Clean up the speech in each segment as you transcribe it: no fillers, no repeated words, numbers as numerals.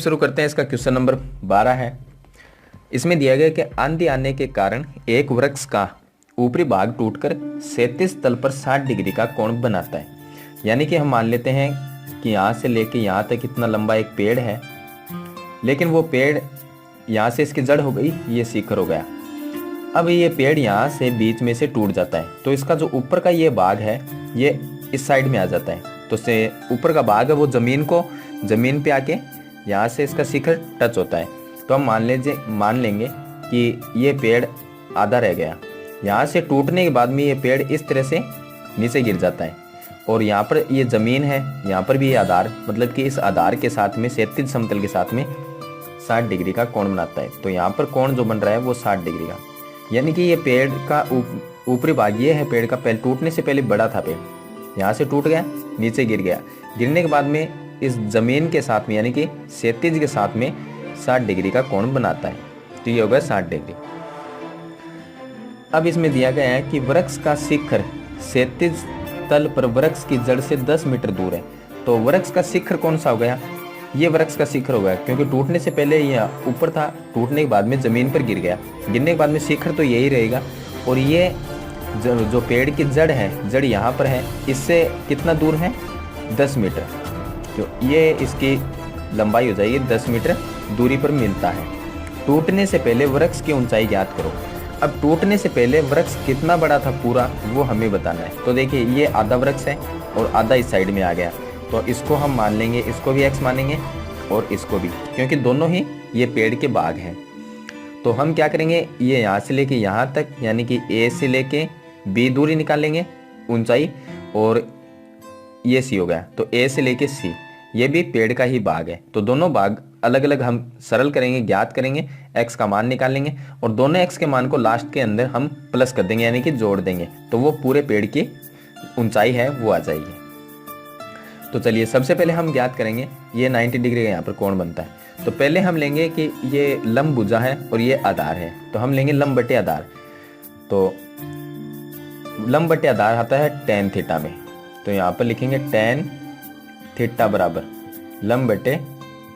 शुरू करते हैं। इसका क्वेश्चन नंबर 12 है। इसमें दिया गया कि आंधी आने के कारण एक वृक्ष का ऊपरी भाग टूटकर 37 तल पर 60 डिग्री का कोण बनाता है। यानी कि हम मान लेते हैं कि यहाँ से लेके यहाँ तक इतना लंबा एक पेड़ है, लेकिन वो पेड़ यहाँ से इसकी जड़ हो गई, ये शिखर हो गया। अब ये पेड़ यहाँ से बीच में से टूट जाता है, तो इसका जो ऊपर का ये भाग है ये इस साइड में आ जाता है। तो से ऊपर का भाग है वो जमीन पे आके यहाँ से इसका शिखर टच होता है। तो हम मान लेंगे कि ये पेड़ आधा रह गया। यहाँ से टूटने के बाद में ये पेड़ इस तरह से नीचे गिर जाता है, और यहाँ पर ये ज़मीन है, यहाँ पर भी ये आधार, मतलब कि इस आधार के साथ में क्षैतिज समतल के साथ में 60 डिग्री का कोण बनाता है। तो यहाँ पर कोण जो बन रहा है वो 60 डिग्री का, यानी कि ये पेड़ का ऊपरी भाग ये है पेड़ का, पहले टूटने से पहले बड़ा था पेड़, यहाँ से टूट गया, नीचे गिर गया। गिरने के बाद में इस ज़मीन के साथ में यानी कि क्षैतिज के साथ में 60 डिग्री का कोण बनाता है। तो ये होगा 60 डिग्री। अब इसमें दिया गया है कि वृक्ष का शिखर क्षैतिज तल पर वृक्ष की जड़ से 10 मीटर दूर है। तो वृक्ष का शिखर कौन सा हो गया? ये वृक्ष का शिखर हो गया, क्योंकि टूटने से पहले ये ऊपर था, टूटने के बाद में ज़मीन पर गिर गया, गिरने के बाद में शिखर तो यही रहेगा। और ये जो पेड़ की जड़ है, जड़ यहाँ पर है, इससे कितना दूर है? 10 मीटर। तो ये इसकी लंबाई हो जाएगी 10 मीटर दूरी पर मिलता है। टूटने से पहले वृक्ष की ऊंचाई ज्ञात करो। अब टूटने से पहले वृक्ष कितना बड़ा था पूरा, वो हमें बताना है। तो देखिए ये आधा वृक्ष है और आधा इस साइड में आ गया, तो इसको हम मान लेंगे, इसको भी x मानेंगे और इसको भी, क्योंकि दोनों ही ये पेड़ के भाग हैं। तो हम क्या करेंगे, ये यहाँ से लेके यहाँ तक यानी कि a से लेके b दूरी निकालेंगे ऊंचाई, और ये c हो गया। तो a से लेके c ये भी पेड़ का ही भाग है। तो दोनों भाग अलग अलग हम सरल करेंगे, ज्ञात करेंगे, x का मान निकालेंगे और दोनों x के मान को लास्ट के अंदर हम प्लस कर देंगे यानी कि जोड़ देंगे, तो वो पूरे पेड़ की ऊंचाई है वो आ जाएगी। तो चलिए सबसे पहले हम ज्ञात करेंगे, ये 90 डिग्री का यहाँ पर कोण बनता है। तो पहले हम लेंगे कि ये लंब भुजा है और ये आधार है, तो हम लेंगे लंब बटे आधार। तो लंब बटे आधार आता है tan थीटा में, तो यहाँ पर लिखेंगे tan थीटा बराबर लंब बटे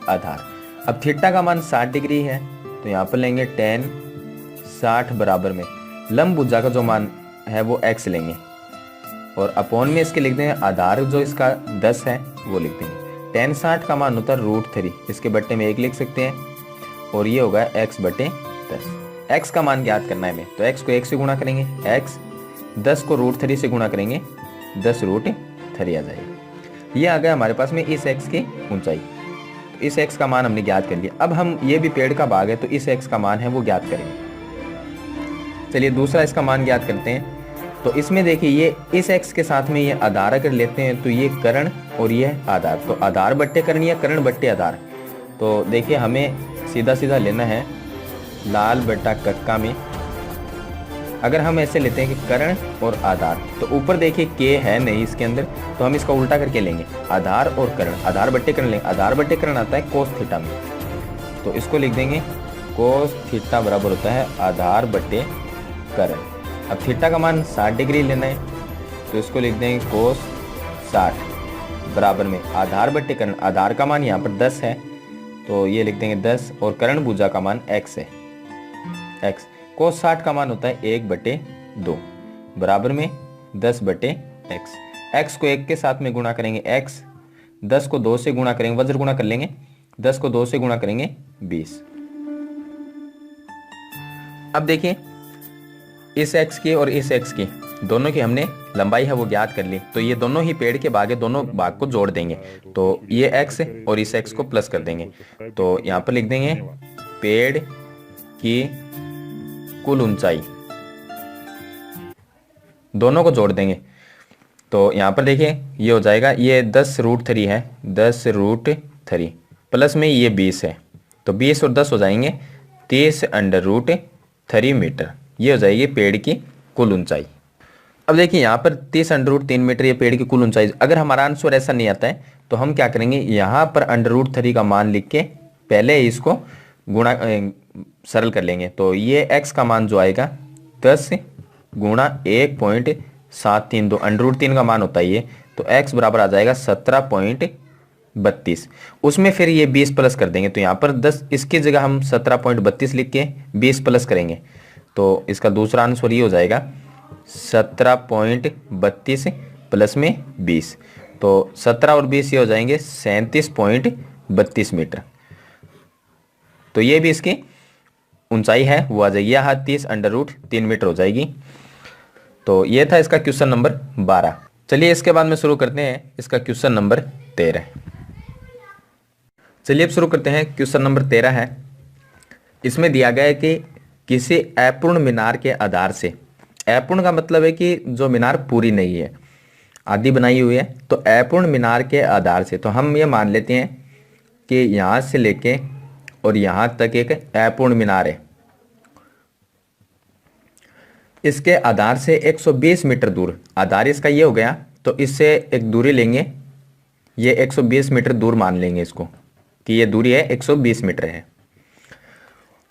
आधार। अब थीटा का मान 60 डिग्री है, तो यहाँ पर लेंगे tan 60 बराबर में लंब भुजा का जो मान है वो x लेंगे, और अपॉन में इसके लिख देंगे आधार जो इसका 10 है वो लिख देंगे। tan 60 का मान होता है √3, इसके बट्टे में 1 लिख सकते हैं, और ये होगा x बटे 10। x का मान ज्ञात करना है हमें, तो x को 1 से गुणा करेंगे, x 10 को √3 से गुणा करेंगे, 10 √3 आ जाएगा। ये आ गया हमारे पास में इस x की ऊंचाई। तो इस x का मान हमने ज्ञात कर लिया। अब हम ये भी पेड़ का भाग है, तो इस x का मान है वो ज्ञात करेंगे। चलिए दूसरा इसका मान ज्ञात करते हैं। तो इसमें देखिए ये इस x के साथ में ये आधार अगर लेते हैं तो ये कर्ण और ये आधार, तो आधार बट्टे कर्ण या कर्ण बट्टे आधार। तो देखिए हमें सीधा सीधा लेना है लाल बट्टा कक्का में। अगर हम ऐसे लेते हैं कि कर्ण और आधार, तो ऊपर देखिए k है नहीं इसके अंदर, तो हम इसका उल्टा करके लेंगे आधार और कर्ण, आधार बट्टे कर्ण लेंगे। आधार बट्टे कर्ण आता है कोस थीटा में, तो इसको लिख देंगे कोस थीटा बराबर होता है आधार बट्टे कर्ण। अब थीटा का मान 60 डिग्री लेना है, तो इसको लिख देंगे कोस 60 बराबर में आधार बट्टे कर्ण। आधार का मान यहाँ पर 10 है, तो ये लिख देंगे 10, और कर्ण भुजा का मान x है, x। कोस 60 का मान होता है 1/2 बराबर में 10/x। x को 1 के साथ में गुणा करेंगे x, 10 को 2 से गुणा करेंगे, वज्र गुणा कर लेंगे, 10 को 2 से गुणा करेंगे 20। अब देखिए इस x की और इस x की दोनों की हमने लंबाई है वो ज्ञात कर ली। तो ये दोनों ही पेड़ के भाग है, दोनों भाग को जोड़ देंगे, तो ये x और इस x को प्लस कर देंगे। तो यहाँ पर लिख देंगे पेड़ की कुल ऊंचाई, दोनों को जोड़ देंगे। तो यहाँ पर देखिए ये हो जाएगा, ये 10√3 है, 10√3 प्लस में ये 20 है, तो 20 और 10 हो जाएंगे 30√3 मीटर। ये हो जाएगी पेड़ की कुल ऊंचाई। अब देखिए यहाँ पर 30√3 मीटर ये पेड़ की कुल ऊंचाई। अगर हमारा आंसर ऐसा नहीं आता है तो हम क्या करेंगे, यहाँ पर √3 का मान लिख के पहले इसको गुणा सरल कर लेंगे। तो ये x का मान जो आएगा 10 गुणा 1.732, √3 का मान होता है ये, तो x बराबर आ जाएगा 17.732 32, उसमें फिर ये 20 प्लस कर देंगे। तो यहाँ पर 10, इसकी जगह हम 17.32 लिख के 20 प्लस करेंगे, तो इसका दूसरा आंसर ये हो जाएगा 17.32 प्लस में 20, तो 17 और 20 ये हो जाएंगे 37.32 मीटर। तो ये भी इसकी ऊंचाई है वो आ जाएगी, यह 30√3 मीटर हो जाएगी। तो ये था इसका क्वेश्चन नंबर 12। चलिए इसके बाद में शुरू करते हैं इसका क्वेश्चन नंबर 13। चलिए अब शुरू करते हैं। क्वेश्चन नंबर 13 है, इसमें दिया गया है कि किसी अपूर्ण मीनार के आधार से, अपूर्ण का मतलब है कि जो मीनार पूरी नहीं है, आधी बनाई हुई है, तो अपूर्ण मीनार के आधार से, तो हम ये मान लेते हैं कि यहाँ से लेके और यहाँ तक एक अपूर्ण मीनार है। इसके आधार से 120 मीटर दूर, आधार इसका ये हो गया, तो इससे एक दूरी लेंगे, ये 120 मीटर दूर मान लेंगे इसको कि ये दूरी है 120 मीटर है।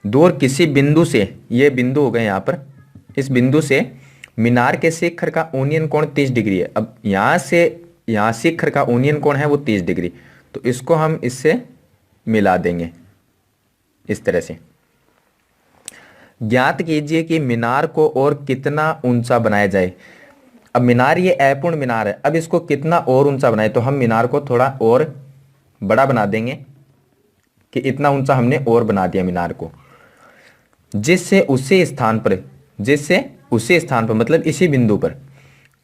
दूर किसी बिंदु से, ये बिंदु हो गए यहाँ पर, इस बिंदु से मीनार के शिखर का ओनियन कोण 30 डिग्री है। अब यहाँ से यहाँ शिखर का ओनियन कोण है वो 30 डिग्री, तो इसको हम इससे मिला देंगे इस तरह से। ज्ञात कीजिए कि मीनार को और कितना ऊंचा बनाया जाए। अब मीनार ये अपूर्ण मीनार है, अब इसको कितना और ऊंचा बनाए, तो हम मीनार को थोड़ा और बड़ा बना देंगे कि इतना ऊंचा हमने और बना दिया मीनार को, जिससे उसी स्थान पर मतलब इसी बिंदु पर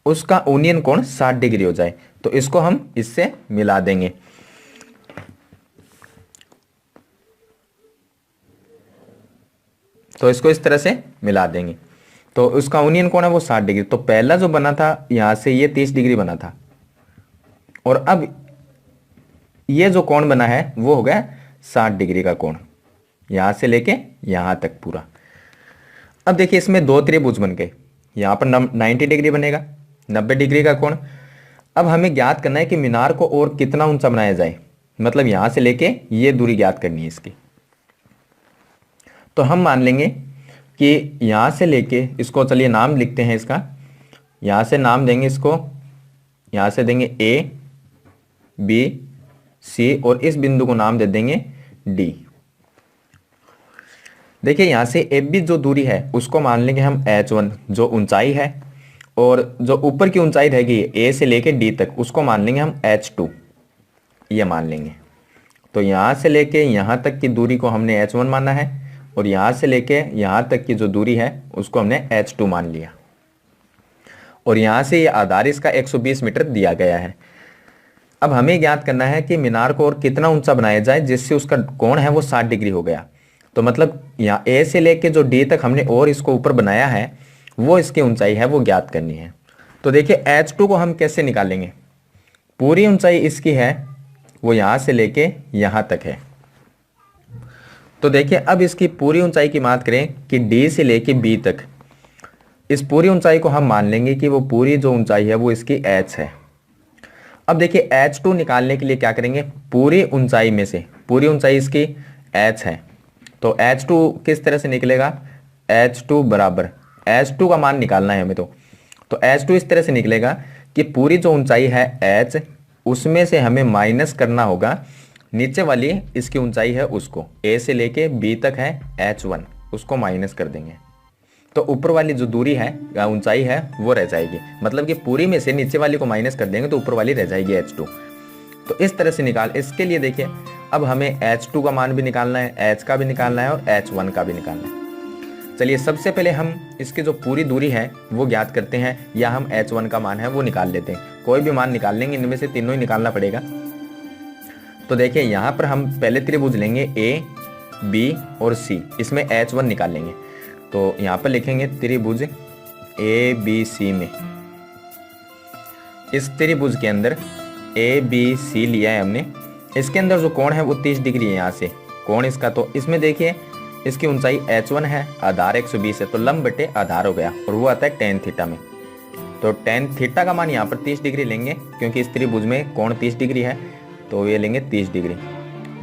उसका ओनियन कोण 60 डिग्री हो जाए। तो इसको हम इससे मिला देंगे। तो इसको इस तरह से मिला देंगे, तो उसका ओनियन कोण है वो 60 डिग्री। तो पहला जो बना था यहां से ये 30 डिग्री बना था, और अब ये जो कोण बना है वो हो गया 60 डिग्री का कोण, यहां से लेके यहां तक पूरा। अब देखिए इसमें दो त्रिभुज बन गए, यहां पर 90 डिग्री बनेगा, 90 डिग्री का कोण। अब हमें ज्ञात करना है कि मीनार को और कितना ऊंचा बनाया जाए, मतलब यहां से लेके ये दूरी ज्ञात करनी है इसकी। तो हम मान लेंगे कि यहां से लेके इसको, चलिए नाम लिखते हैं इसका, यहां से नाम देंगे इसको, यहां से देंगे A, B, C और इस बिंदु को नाम दे देंगे D। देखिए यहां से AB जो दूरी है उसको मान लेंगे हम H1 जो ऊंचाई है, और जो ऊपर की ऊंचाई रहेगी A से लेके D तक उसको मान लेंगे हम H2, ये मान लेंगे। तो यहां से लेके यहां तक की दूरी को हमने H1 माना है, और यहां से लेके यहां तक की जो दूरी है उसको हमने H2 मान लिया, और यहां से ये आधार इसका 120 मीटर दिया गया है। अब हमें ज्ञात करना है कि मीनार को और कितना ऊंचा बनाया जाए जिससे उसका कोण है वो 60 डिग्री हो गया। तो मतलब यहाँ A से लेके जो D तक हमने और इसको ऊपर बनाया है वो इसकी ऊंचाई है वो ज्ञात करनी है। तो देखिए H2 को हम कैसे निकालेंगे, पूरी ऊंचाई इसकी है वो यहाँ से लेके यहाँ तक है। तो देखिए अब इसकी पूरी ऊंचाई की बात करें कि D से लेके B तक, इस पूरी ऊंचाई को हम मान लेंगे कि वो पूरी जो ऊंचाई है वो इसकी H है। अब देखिए H2 निकालने के लिए क्या करेंगे, पूरी ऊंचाई में से, पूरी ऊंचाई इसकी H है, तो H2 किस तरह से निकलेगा, H2 बराबर, H2 का मान निकालना है हमें। तो H2 इस तरह से निकलेगा कि पूरी जो ऊंचाई है H, उसमें से हमें माइनस करना होगा नीचे वाली इसकी ऊंचाई है उसको, A से लेके B तक है H1, उसको माइनस कर देंगे, तो ऊपर वाली जो दूरी है ऊंचाई है वो रह जाएगी। मतलब कि पूरी में से नीचे वाली को माइनस कर देंगे तो ऊपर वाली रह जाएगी H2। तो इस तरह से निकाल, इसके लिए देखिए अब हमें H2 का मान भी निकालना है, H का भी निकालना है और H1 का भी निकालना है। चलिए सबसे पहले हम इसकी जो पूरी दूरी है वो ज्ञात करते हैं, या हम H1 का मान है वो निकाल लेते हैं। कोई भी मान निकाल लेंगे, इनमें से तीनों ही निकालना पड़ेगा। तो देखिए यहाँ पर हम पहले त्रिभुज लेंगे A, B और C, इसमें H1 निकाल लेंगे। तो यहाँ पर लिखेंगे त्रिभुज ABC में, इस त्रिभुज के अंदर ABC लिया है हमने, इसके अंदर जो कोण है वो 30 डिग्री है यहाँ से कोण इसका। तो इसमें देखिए इसकी ऊंचाई H1 है, आधार 120 है, तो लंब बटे आधार हो गया, और वो आता है tan थीटा में। तो tan थीटा का मान यहाँ पर 30 डिग्री लेंगे, क्योंकि इस त्रिभुज में कोण 30 डिग्री है, तो ये लेंगे 30 डिग्री।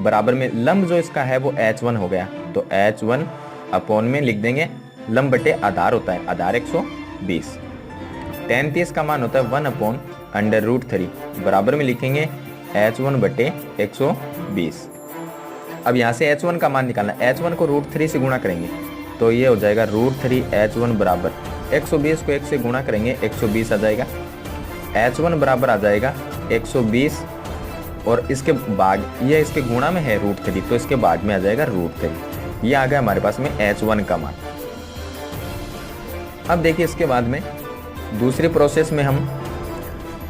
बराबर में लंब जो इसका है वो H1 हो गया, तो H1 अपॉन में लिख देंगे, लंब बटे आधार होता है, आधार 120। tan 30 का मान होता है 1/√3, बराबर में लिखेंगे H1 बटे 120। अब यहाँ से H1 का मान निकालना है। H1 को √3 से गुणा करेंगे तो ये हो जाएगा √3 H1 बराबर 120 को 1 से गुणा करेंगे 120 आ जाएगा। H1 बराबर आ जाएगा 120 और इसके भाग, ये इसके गुणा में है √3 तो इसके भाग में आ जाएगा √3। ये आ गया हमारे पास में H1 का मान। अब देखिए इसके बाद में दूसरी प्रोसेस में हम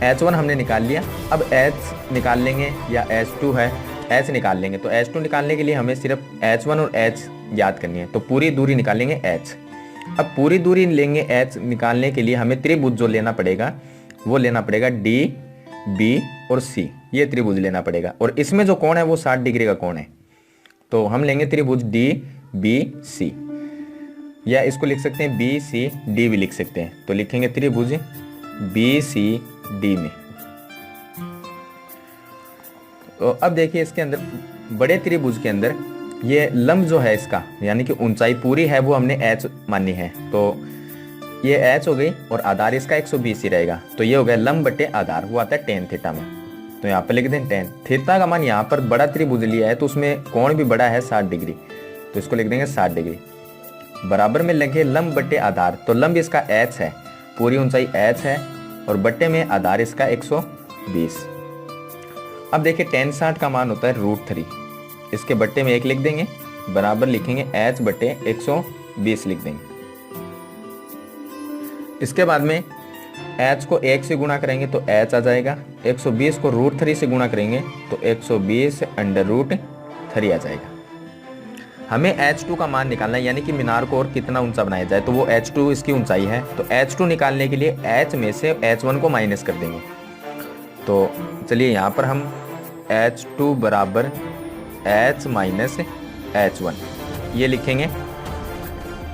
H1 हमने निकाल लिया। अब H निकाल लेंगे या H2 है, H निकाल लेंगे। तो H2 निकालने के लिए हमें सिर्फ H1 और H याद करनी है। तो पूरी दूरी निकालेंगे H। अब पूरी दूरी लेंगे H निकालने के लिए हमें त्रिभुज जो लेना पड़ेगा वो लेना पड़ेगा D, B और C। ये त्रिभुज लेना पड़ेगा और इसमें जो कोण है वो 60 डिग्री का कोण है। तो हम लेंगे त्रिभुज D, B, C, या इसको लिख सकते हैं B, C, D भी लिख सकते हैं। तो लिखेंगे त्रिभुज B, C, D में। तो अब देखिए इसके अंदर बड़े त्रिभुज के अंदर ये लंब जो है इसका यानी कि ऊंचाई पूरी है वो हमने h मानी है। तो ये h हो गई और आधार इसका 120 ही रहेगा। तो ये हो गया लंब बटे आधार, वो आता है tan थीटा में। तो यहाँ पर लिख दें tan थीटा का मान। यहाँ पर बड़ा त्रिभुज लिया है तो उसमें कोण भी बड़ा है 60 डिग्री, तो इसको लिख देंगे 60 डिग्री। बराबर में लिखे लंब बटे आधार। तो लंब इसका h है, पूरी ऊंचाई h है और बट्टे में आधार इसका 120। अब देखिए tan 60 का मान होता है √3, इसके बट्टे में 1 लिख देंगे, बराबर लिखेंगे h बटे 120 लिख देंगे। इसके बाद में h को 1 से गुणा करेंगे तो h आ जाएगा। 120 को √3 से गुणा करेंगे तो 120 अंडर √3 आ जाएगा। हमें H2 का मान निकालना है, यानी कि मीनार को और कितना ऊंचा बनाया जाए। तो वो H2 इसकी ऊंचाई है। तो H2 निकालने के लिए H में से H1 को माइनस कर देंगे। तो चलिए यहाँ पर हम H2 बराबर H माइनस H1 ये लिखेंगे।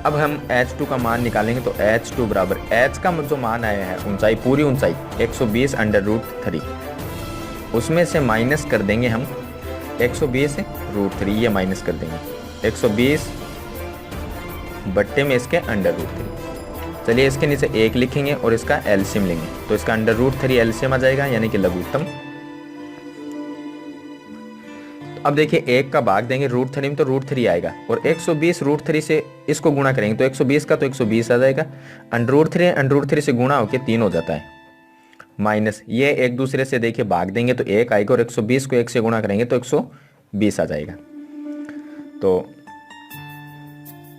अब हम H2 का मान निकालेंगे तो H2 बराबर H का जो मान आया है ऊंचाई, पूरी ऊंचाई 120 अंडर √3, उसमें से माइनस कर देंगे हम 120 √3, ये माइनस कर देंगे 120 बट्टे में इसके अंडर √3। चलिए इसके नीचे 1 लिखेंगे और इसका एलसीएम लेंगे तो इसका अंडर √3 एलसीएम आ जाएगा यानी कि लघुत्तम। अब देखिए 1 का भाग देंगे √3 में तो √3 आएगा और 120 √3 से इसको गुणा करेंगे तो 120 का तो 120 आ जाएगा। अंडर √3 से गुणा होकर 3 हो जाता है, माइनस ये एक दूसरे से देखिए भाग देंगे तो 1 आएगा और 120 को 1 से गुणा करेंगे तो 120 आ जाएगा। तो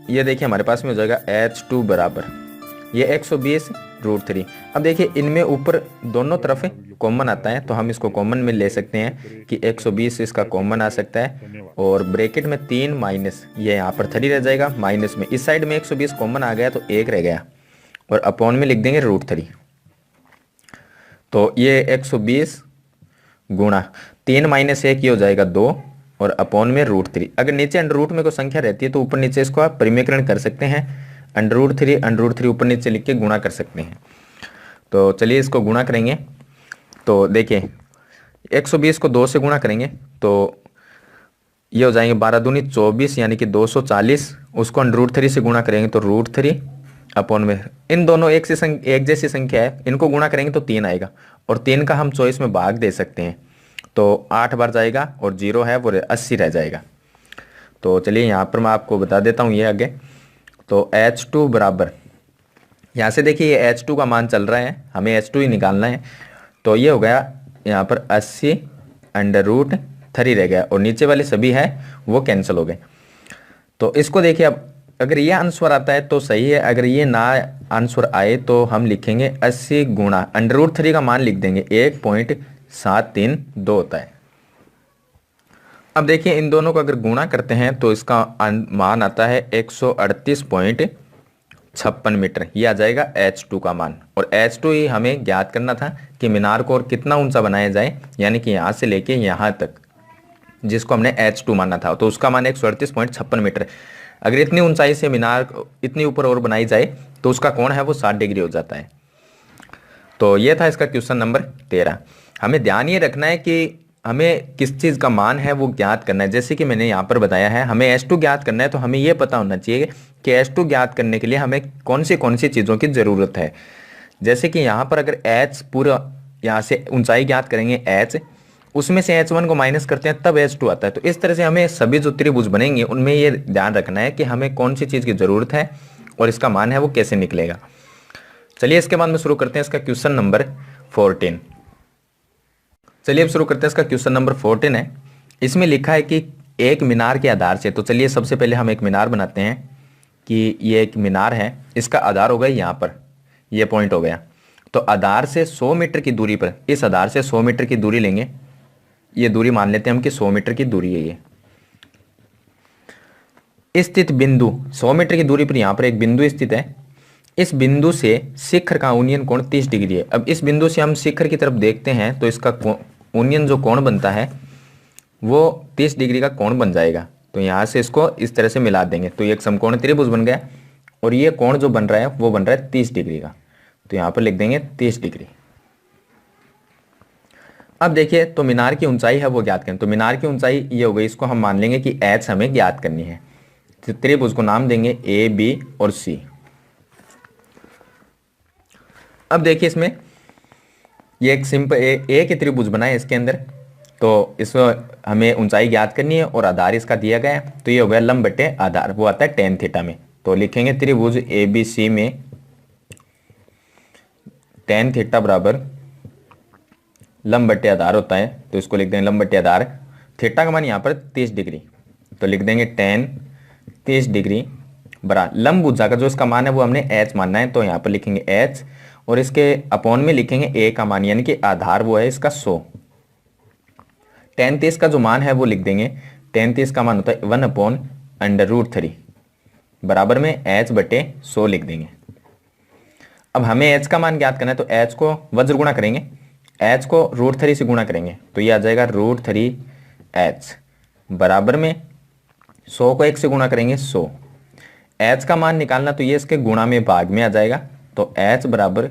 ये देखिए हमारे पास में हो जाएगा H2 बराबर ये 120 √3। अब देखिए इनमें ऊपर दोनों तरफ कॉमन आता है तो हम इसको कॉमन में ले सकते हैं कि 120 इसका कॉमन आ सकता है और ब्रैकेट में 3 माइनस ये यहाँ पर 3 रह जाएगा, माइनस में इस साइड में 120 कॉमन आ गया तो 1 रह गया और अपॉन में लिख देंगे √3। तो ये 120 गुणा 3 माइनस 1 ये हो जाएगा 2 और अपॉन में √3। अगर नीचे अंडर रूट में कोई संख्या रहती है तो ऊपर नीचे इसको आप परिमेयकरण कर सकते हैं, अंडर रूट थ्री ऊपर नीचे लिख के गुणा कर सकते हैं। तो चलिए इसको गुणा करेंगे तो देखिए 120 को 2 से गुणा करेंगे तो ये हो जाएंगे 12 दूनी 24 यानी कि 240। उसको अंडर रूट 3 से गुणा करेंगे तो √3 अपॉन में इन दोनों एक जैसी संख्या है, इनको गुणा करेंगे तो 3 आएगा और 3 का हम 24 में भाग दे सकते हैं तो 8 बार जाएगा और 0 है वो 80 रह जाएगा। तो चलिए यहाँ पर मैं आपको बता देता हूँ ये आगे। तो H2 बराबर यहाँ से देखिए ये H2 का मान चल रहा है, हमें H2 ही निकालना है। तो ये हो गया यहाँ पर 80 अंडर √3 रह गया और नीचे वाले सभी है वो कैंसिल हो गए। तो इसको देखिए अब अगर ये आंसर आता है तो सही है, अगर ये ना आंसर आए तो हम लिखेंगे 80 गुणा अंडर √3 का मान लिख देंगे 1.732 होता है। अब देखिए इन दोनों को अगर गुणा करते हैं तो इसका मान आता है 138.56 मीटर, ये आ जाएगा H2 का मान। और H2 ही हमें ज्ञात करना था कि मीनार को और कितना ऊंचा बनाया जाए, यानी कि यहाँ से लेके यहाँ तक जिसको हमने H2 माना था, तो उसका मान 138.56 मीटर। अगर इतनी ऊंचाई से मीनार इतनी ऊपर और बनाई जाए तो उसका कोण है वो 60 डिग्री हो जाता है। तो ये था इसका क्वेश्चन नंबर 13। हमें ध्यान ये रखना है कि हमें किस चीज़ का मान है वो ज्ञात करना है। जैसे कि मैंने यहाँ पर बताया है हमें H2 ज्ञात करना है तो हमें ये पता होना चाहिए कि H2 ज्ञात करने के लिए हमें कौन सी चीज़ों की ज़रूरत है। जैसे कि यहाँ पर अगर H पूरा यहाँ से ऊंचाई ज्ञात करेंगे H उसमें से H1 को माइनस करते हैं तब H2 आता है। तो इस तरह से हमें सभी जो त्रिभुज बनेंगे उनमें ये ध्यान रखना है कि हमें कौन सी चीज़ की ज़रूरत है और इसका मान है वो कैसे निकलेगा। चलिए इसके बाद में शुरू करते हैं इसका क्वेश्चन नंबर 14। चलिए अब शुरू करते हैं। इसका क्वेश्चन नंबर 14 है। इसमें लिखा है कि एक मीनार के आधार से, तो चलिए सबसे पहले हम एक मीनार बनाते हैं कि ये एक मीनार है, इसका आधार हो गया यहाँ पर, ये पॉइंट हो गया। तो आधार से 100 मीटर की दूरी पर, इस आधार से 100 मीटर की दूरी लेंगे, ये दूरी मान लेते हैं हम कि 100 मीटर की दूरी है। ये स्थित बिंदु 100 मीटर की दूरी पर यहाँ पर एक बिंदु स्थित है। इस बिंदु से शिखर का उन्नयन कोण 30 डिग्री है। अब इस बिंदु से हम शिखर की तरफ देखते हैं तो इसका उन्नयन जो कोण बनता है वो 30 डिग्री का कोण बन जाएगा। तो यहाँ से इसको इस तरह से मिला देंगे तो ये एक समकोण त्रिभुज बन गया और ये कोण जो बन रहा है वो बन रहा है 30 डिग्री का। तो यहाँ पर लिख देंगे 30 डिग्री। अब देखिए तो मीनार की ऊंचाई है वो ज्ञात करें। तो मीनार की ऊंचाई ये हो गई, इसको हम मान लेंगे कि H हमें ज्ञात करनी है। तो त्रिभुज को नाम देंगे A, B और C। अब देखिए इसमें ये एक सिंपल ए के त्रिभुज बना है इसके अंदर। तो इसमें हमें ऊंचाई ज्ञात करनी है और आधार इसका दिया गया है। तो ये हो गया लंब बटे आधार, वो आता है tan थीटा में। तो लिखेंगे त्रिभुज ABC में tan थीटा बराबर लंब बटे आधार होता है। तो इसको लिख देंगे लंब बटे आधार, थीटा का मान यहाँ पर 30 डिग्री। तो लिख देंगे tan 30 डिग्री बराबर लंब भुजा का जो इसका मान है वो हमने H मानना है। तो यहाँ पर लिखेंगे H और इसके अपॉन में लिखेंगे A का मान, यानी कि आधार वो है इसका 100। tan 30 का जो मान है वो लिख देंगे, tan 30 का मान होता है 1/√3 बराबर में H बटे 100 लिख देंगे। अब हमें H का मान ज्ञात करना है तो H को वज्र गुणा करेंगे, H को √3 से गुणा करेंगे तो ये आ जाएगा √3H बराबर में 100 को 1 से गुणा करेंगे 100। H का मान निकालना तो ये इसके गुणा में भाग में आ जाएगा। तो H बराबर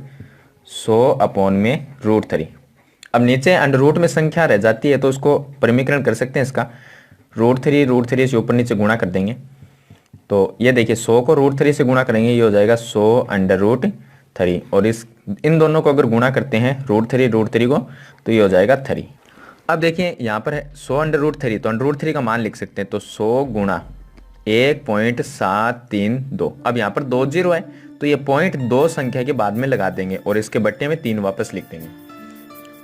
100/√3। अब नीचे अंडर रूट में संख्या रह जाती है तो उसको परिमीकरण कर सकते हैं इसका, √3 से ऊपर नीचे गुणा कर देंगे। तो ये देखिए 100 को √3 से गुणा करेंगे, ये हो जाएगा 100/√3 और इन दोनों को अगर गुणा करते हैं √3 को तो ये हो जाएगा 3। अब देखिए यहाँ पर है 100/√3, तो √3 का मान लिख सकते हैं। तो 100 गुणा 1.732। अब यहाँ पर 2 जीरो है तो ये 0.2 संख्या के बाद में लगा देंगे और इसके बट्टे में 3 वापस लिख देंगे।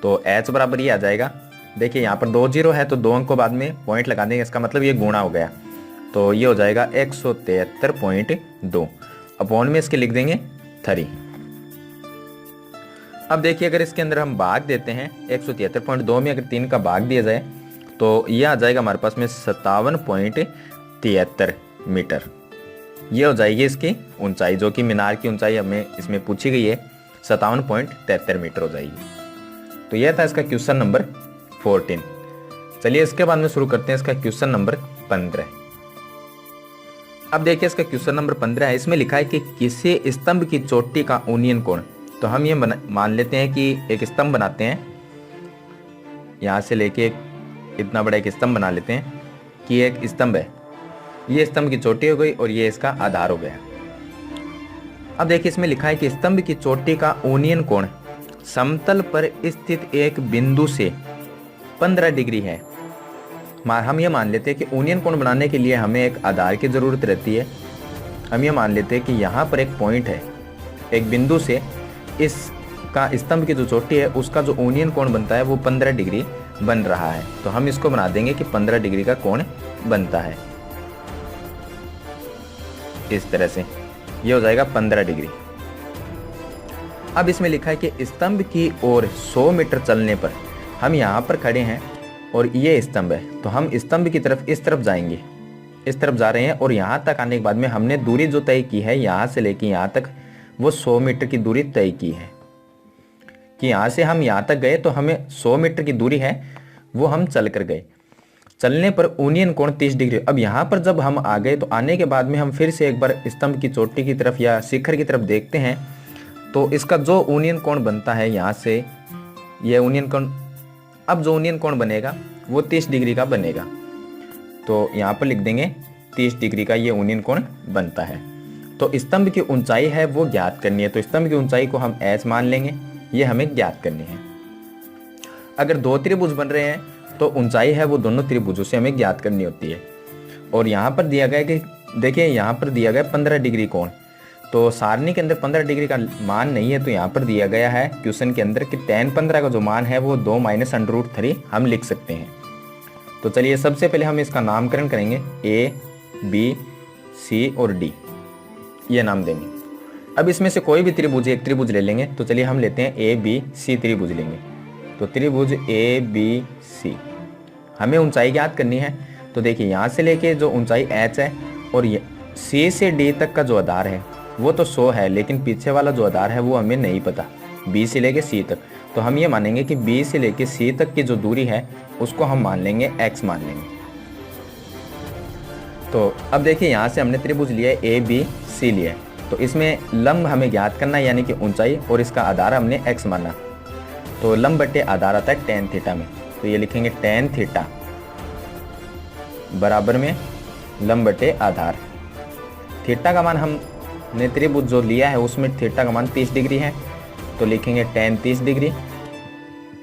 तो H बराबर ये आ जाएगा। देखिए यहाँ पर 2 जीरो है तो 2 अंक को बाद में पॉइंट लगा देंगे, इसका मतलब ये गुणा हो गया। तो ये हो जाएगा 173.2 अपॉन में इसके लिख देंगे 3। अब देखिए अगर इसके अंदर हम भाग देते हैं 173.2 में अगर 3 का भाग दिया जाए तो ये आ जाएगा हमारे पास में 57.73 मीटर। ये हो जाएगी इसकी ऊंचाई, जो कि मीनार की ऊंचाई हमें इसमें पूछी गई है 57.73 मीटर हो जाएगी। तो यह था इसका क्वेश्चन नंबर 14। चलिए इसके बाद में शुरू करते हैं इसका क्वेश्चन नंबर 15। अब देखिए इसका क्वेश्चन नंबर 15 है। इसमें लिखा है कि किसी स्तंभ की चोटी का उन्नयन कोण। तो हम ये मान लेते हैं कि एक स्तंभ बनाते हैं, यहाँ से लेके इतना बड़ा एक स्तंभ बना लेते हैं कि एक स्तंभ है, ये स्तंभ की चोटी हो गई और ये इसका आधार हो गया। अब देखिए इसमें लिखा है कि स्तंभ की चोटी का उन्नयन कोण समतल पर स्थित एक बिंदु से 15 डिग्री है। हम ये मान लेते हैं कि उन्नयन कोण बनाने के लिए हमें एक आधार की जरूरत रहती है। हम ये मान लेते हैं कि यहाँ पर एक पॉइंट है, एक बिंदु से इसका स्तंभ की जो चोटी है उसका जो उन्नयन कोण बनता है वो 15 डिग्री बन रहा है। तो हम इसको बना देंगे कि 15 डिग्री का कोण बनता है इस तरह से, ये हो जाएगा 15 डिग्री। अब इसमें लिखा है कि स्तंभ की ओर 100 मीटर चलने पर हम यहाँ पर खड़े हैं और ये स्तंभ है, तो हम स्तंभ की तरफ इस तरफ जाएंगे, इस तरफ जा रहे हैं और यहाँ तक आने के बाद में हमने दूरी जो तय की है यहाँ से लेके यहाँ तक वो 100 मीटर की दूरी तय की है कि यहाँ से हम यहाँ तक गए तो हमें 100 मीटर की दूरी है वो हम चल कर गए। चलने पर उन्नयन कोण 30 डिग्री। अब यहाँ पर जब हम आ गए तो आने के बाद में हम फिर से एक बार स्तंभ की चोटी की तरफ या शिखर की तरफ देखते हैं तो इसका जो उन्नयन कोण बनता है यहाँ से ये उन्नयन कोण, अब जो उन्नयन कोण बनेगा वो 30 डिग्री का बनेगा। तो यहाँ पर लिख देंगे 30 डिग्री का ये उन्नयन कोण बनता है। तो स्तंभ की ऊंचाई है वो ज्ञात करनी है। तो स्तंभ की ऊंचाई को हम H मान लेंगे, ये हमें ज्ञात करनी है। अगर दो त्रिभुज बन रहे हैं तो ऊंचाई है वो दोनों त्रिभुजों से हमें ज्ञात करनी होती है। और यहाँ पर दिया गया कि देखिए यहाँ पर दिया गया 15 डिग्री कोण, तो सारणी के अंदर 15 डिग्री का मान नहीं है, तो यहाँ पर दिया गया है क्वेश्चन के अंदर कि tan 15 का जो मान है वो 2 माइनस √3 हम लिख सकते हैं। तो चलिए सबसे पहले हम इसका नामकरण करेंगे, A, B, C और D, ये नाम देंगे। अब इसमें से कोई भी त्रिभुज एक त्रिभुज ले लेंगे, तो चलिए हम लेते हैं A, B, C त्रिभुज लेंगे। तो त्रिभुज A, B, C, हमें ऊंचाई ज्ञात करनी है। तो देखिए यहाँ से लेके जो ऊंचाई h है और ये C से D तक का जो आधार है वो तो 100 है, लेकिन पीछे वाला जो आधार है वो हमें नहीं पता, B से लेके C तक। तो हम ये मानेंगे कि B से लेके C तक की जो दूरी है उसको हम मान लेंगे x मान लेंगे। तो अब देखिए यहाँ से हमने त्रिभुज लिया है A, B, C लिया है, तो इसमें लंब हमें ज्ञात करना है, यानी कि ऊंचाई, और इसका आधार हमने x माना। तो लंब बटे आधार आता है tan थीटा में, तो ये लिखेंगे tan थीटा बराबर में लंब बटे आधार। थीटा का मान हमने त्रिभुज जो लिया है उसमें थीटा का मान 30 डिग्री है, तो लिखेंगे tan 30 डिग्री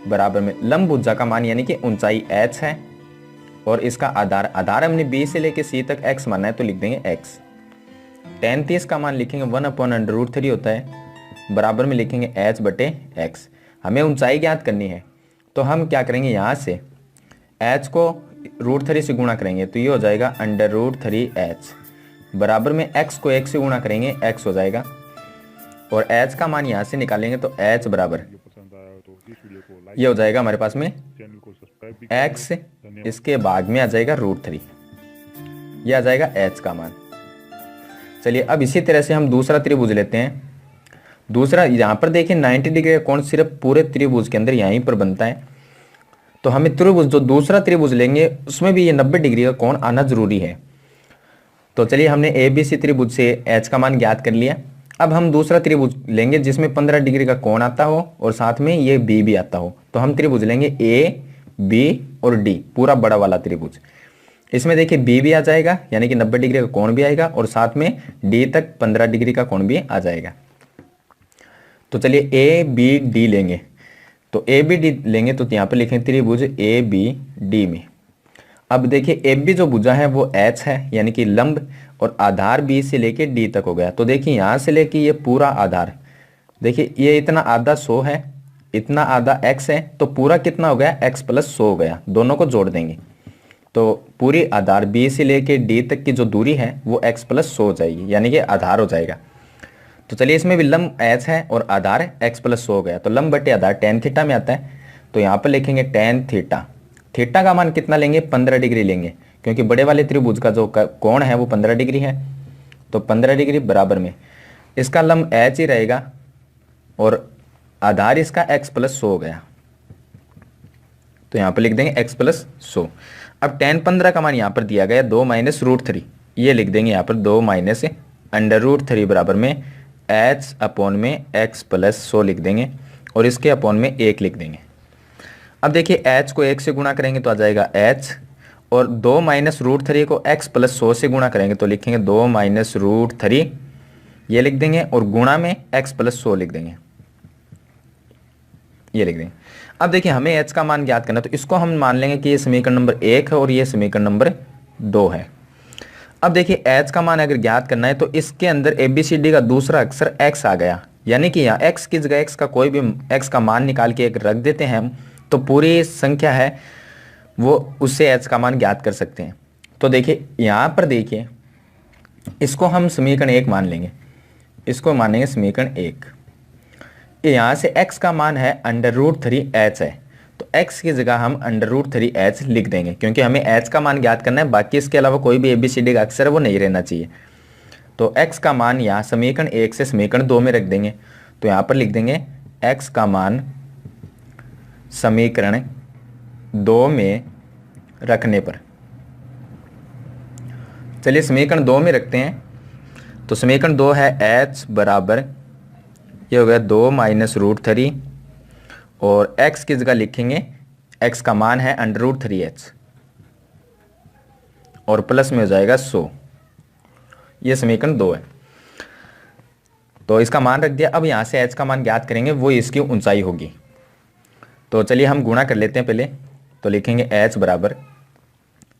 बराबर में लंब भुजा का मान यानी कि ऊंचाई h है, और इसका आधार हमने B से लेके C तक x माना है, तो लिख देंगे x। tan 30 का मान लिखेंगे 1/√3 होता है, बराबर में लिखेंगे h बटे x। हमें ऊंचाई ज्ञात करनी है, तो हम क्या करेंगे, यहाँ से h को √3 से गुणा करेंगे, तो ये हो जाएगा √3h, बराबर में x को 1 से गुणा करेंगे, x हो जाएगा, और h का मान यहाँ से निकालेंगे तो h बराबर ये हो जाएगा हमारे पास में x, इसके भाग में आ जाएगा √3, ये आ जाएगा h का मान। चलिए अब इसी तरह से हम दूसरा त्रिभुज लेते हैं। दूसरा यहाँ पर देखिए 90 डिग्री का कोण सिर्फ पूरे त्रिभुज के अंदर यहीं पर बनता है, तो हमें त्रिभुज जो दूसरा त्रिभुज लेंगे उसमें भी ये 90 डिग्री का कोण आना जरूरी है। तो चलिए हमने ABC त्रिभुज से h का मान ज्ञात कर लिया। अब हम दूसरा त्रिभुज लेंगे जिसमें 15 डिग्री का कोण आता हो और साथ में ये B भी आता हो, तो हम त्रिभुज लेंगे A, B और D, पूरा बड़ा वाला त्रिभुज। इसमें देखिए B भी आ जाएगा यानी कि 90 डिग्री का कोण भी आएगा, और साथ में D तक 15 डिग्री का कोण भी आ जाएगा। तो चलिए ABD लेंगे, तो ABD लेंगे तो यहाँ पर लिखेंगे त्रिभुज ABD में। अब देखिए AB जो भुजा है वो h है यानी कि लंब, और आधार B से लेके D तक हो गया। तो देखिए यहाँ से लेके ये पूरा आधार, देखिए ये इतना आधा 100 है, इतना आधा x है, तो पूरा कितना हो गया, x + 100 हो गया। दोनों को जोड़ देंगे तो पूरी आधार B से लेके D तक की जो दूरी है वो x + 100 हो जाएगी, यानी कि आधार हो जाएगा। तो चलिए इसमें भी लंब h है और आधार x + 100 हो गया, तो लंब बटे आधार tan थीटा में आता है, तो यहाँ पर लिखेंगे tan थीटा। थीटा का मान कितना लेंगे, 15 डिग्री लेंगे, क्योंकि बड़े वाले त्रिभुज का जो कोण है वो 15 डिग्री है, तो 15 डिग्री बराबर में इसका लंब h ही रहेगा और आधार इसका x + 100 हो गया, तो यहाँ पर लिख देंगे x + 100। अब tan 15 का मान यहाँ पर दिया गया 2 - √3, ये लिख देंगे यहाँ पर 2 - √3 बराबर में h अपॉन में x + 100 लिख देंगे, और इसके अपॉन में 1 लिख देंगे। अब देखिए h को 1 से गुणा करेंगे तो आ जाएगा h, और 2 - √3 को x + 100 से गुणा करेंगे तो लिखेंगे 2 - √3, ये लिख देंगे, और गुणा में x + 100 लिख देंगे, ये लिख देंगे। अब देखिए हमें h का मान ज्ञात करना है, तो इसको हम मान लेंगे कि ये समीकरण नंबर 1 है और ये समीकरण नंबर 2 है। अब देखिए h का मान अगर ज्ञात करना है तो इसके अंदर ABCD का दूसरा अक्षर x आ गया, यानी कि यहाँ x की जगह x का कोई भी x का मान निकाल के एक रख देते हैं हम, तो पूरी संख्या है वो उससे h का मान ज्ञात कर सकते हैं। तो देखिए यहाँ पर देखिए इसको हम समीकरण 1 मान लेंगे, इसको मानेंगे समीकरण 1। यहाँ से x का मान है √3h है, तो x की जगह हम √3h लिख देंगे, क्योंकि हमें h का मान ज्ञात करना है, बाकी इसके अलावा कोई भी ABCD का अक्षर है वो नहीं रहना चाहिए। तो x का मान यहाँ समीकरण 1 से समीकरण 2 में रख देंगे, तो यहाँ पर लिख देंगे x का मान समीकरण 2 में रखने पर, चलिए समीकरण 2 में रखते हैं। तो समीकरण 2 है h बराबर ये हो गया 2 - √3, और x की जगह लिखेंगे x का मान है √3h, और प्लस में हो जाएगा 100, ये समीकरण 2 है। तो इसका मान रख दिया। अब यहाँ से h का मान ज्ञात करेंगे, वो इसकी ऊंचाई होगी। तो चलिए हम गुणा कर लेते हैं पहले। तो लिखेंगे h बराबर,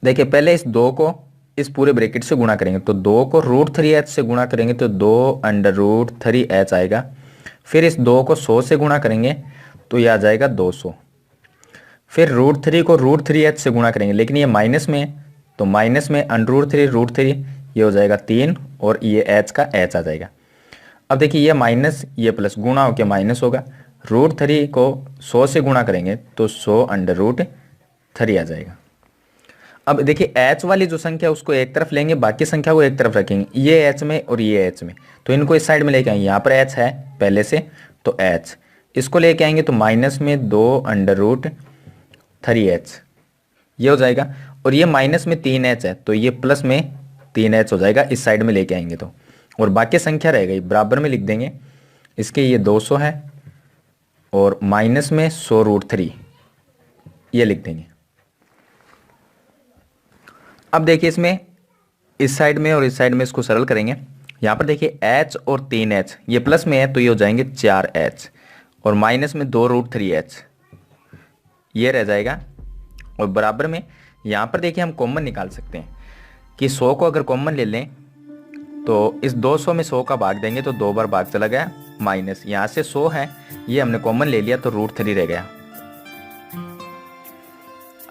देखिए पहले इस 2 को इस पूरे ब्रैकेट से गुणा करेंगे, तो 2 को √3h से गुणा करेंगे तो 2√3h आएगा। फिर इस 2 को 100 से गुणा करेंगे तो ये आ जाएगा 200। फिर √3 को √3h से गुणा करेंगे, लेकिन ये माइनस में है तो माइनस में √3 ये हो जाएगा 3 और ये h का h आ जाएगा। अब देखिए ये माइनस ये प्लस गुणा होकर माइनस होगा। √3 को 100 से गुणा करेंगे तो 100√3 आ जाएगा। अब देखिए h वाली जो संख्या है उसको एक तरफ लेंगे, बाकी संख्या को एक तरफ रखेंगे, ये h में और ये h में, तो इनको इस साइड में लेके आएंगे। यहाँ पर h है पहले से तो h, इसको लेके आएंगे तो माइनस में 2√3h ये हो जाएगा, और ये माइनस में 3h है तो ये प्लस में 3h हो जाएगा इस साइड में लेके आएंगे तो, और बाकी संख्या रह गई बराबर में लिख देंगे। इसके ये 200 है और माइनस में 100√3 ये लिख देंगे। अब देखिए इसमें इस साइड में और इस साइड में इसको सरल करेंगे। यहाँ पर देखिए h और 3h ये प्लस में है तो ये हो जाएंगे 4h और माइनस में 2√3h ये रह जाएगा, और बराबर में यहाँ पर देखिए हम कॉमन निकाल सकते हैं कि 100 को अगर कॉमन ले लें तो इस 200 में 100 का भाग देंगे तो 2 बार भाग चला गया, माइनस यहाँ से 100 है ये हमने कॉमन ले लिया तो √3 रह गया।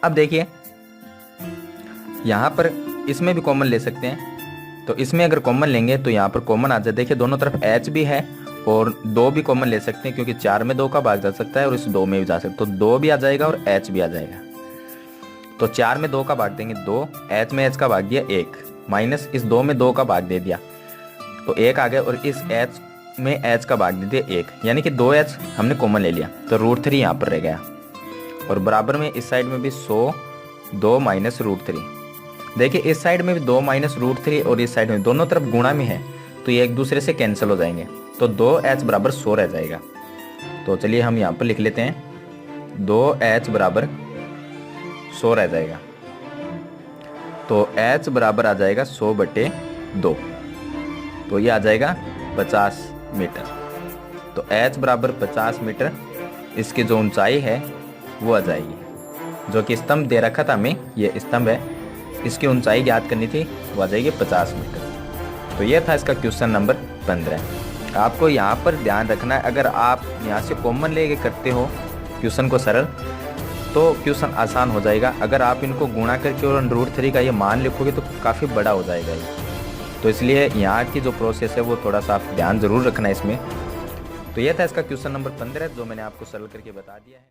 अब देखिए यहाँ पर इसमें भी कॉमन ले सकते हैं, तो इसमें अगर कॉमन लेंगे तो यहाँ पर कॉमन आ जाए। देखिए दोनों तरफ h भी है और 2 भी कॉमन ले सकते हैं, क्योंकि 4 में 2 का भाग जा सकता है और इस 2 में भी जा सकता है, तो 2 भी आ जाएगा और h भी आ जाएगा। तो 4 में 2 का भाग देंगे 2, h में h का भाग दिया 1, माइनस इस 2 में 2 का भाग दे दिया तो 1 आ गया, और इस h में h का भाग दे दिया 1, यानी कि 2h हमने कॉमन ले लिया तो √3 यहाँ पर रह गया, और बराबर में इस साइड में भी 100 2 माइनस √3। देखिए इस साइड में भी 2 माइनस √3 और इस साइड में दोनों तरफ गुणा में है तो ये एक दूसरे से कैंसिल हो जाएंगे, तो 2h बराबर 100 रह जाएगा। तो चलिए हम यहाँ पर लिख लेते हैं 2h बराबर 100 रह जाएगा। तो h बराबर आ जाएगा 100/2, तो ये आ जाएगा 50 मीटर। तो h बराबर 50 मीटर इसकी जो ऊंचाई है वो आ जाएगी, जो कि स्तंभ दे रखा था हमें, ये स्तंभ है, इसकी ऊंचाई ज्ञात करनी थी, वो आ जाएगी 50 मीटर। तो ये था इसका क्वेश्चन नंबर 15। आपको यहाँ पर ध्यान रखना है, अगर आप यहाँ से कॉमन लेके करते हो क्वेश्चन को सरल तो क्वेश्चन आसान हो जाएगा। अगर आप इनको गुणा करके और √3 का ये मान लिखोगे तो काफ़ी बड़ा हो जाएगा ये, तो इसलिए यहाँ की जो प्रोसेस है वो थोड़ा सा आप ध्यान ज़रूर रखना है इसमें। तो ये था इसका क्वेश्चन नंबर 15 जो मैंने आपको सरल करके बता दिया है।